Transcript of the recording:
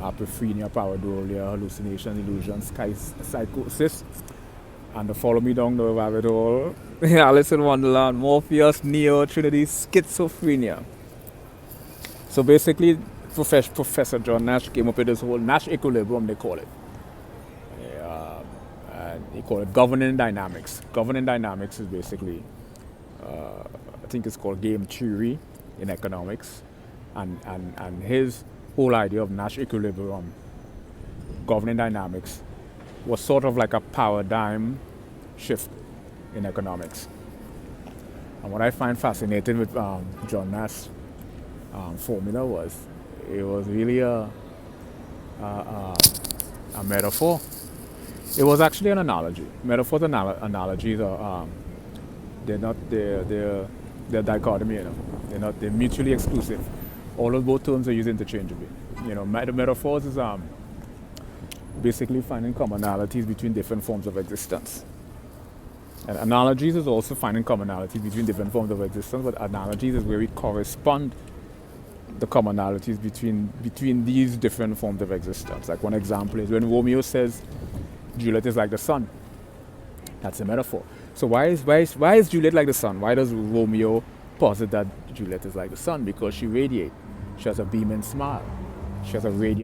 apophrenia, pareidolia, hallucination, illusions, psychosis, and to follow me down the rabbit hole, Alice in Wonderland, Morpheus, Neo, Trinity, schizophrenia. So basically, Professor John Nash came up with this whole Nash equilibrium, they call it. And he called it governing dynamics. Governing dynamics is basically, I think it's called game theory in economics. And his whole idea of Nash equilibrium, governing dynamics, was sort of like a paradigm shift in economics. And what I find fascinating with John Nash's formula was, it was really a metaphor. It was actually an analogy. Metaphors and analogies are they're dichotomy, you know. They're mutually exclusive. All of both terms are used interchangeably. You know, metaphors is basically finding commonalities between different forms of existence. And analogies is also finding commonalities between different forms of existence, but analogies is where we correspond the commonalities between these different forms of existence. Like one example is when Romeo says Juliet is like the sun. That's a metaphor. So why is Juliet like the sun? Why does Romeo posit that Juliet is like the sun? Because she radiates. She has a beaming smile. She has a radiant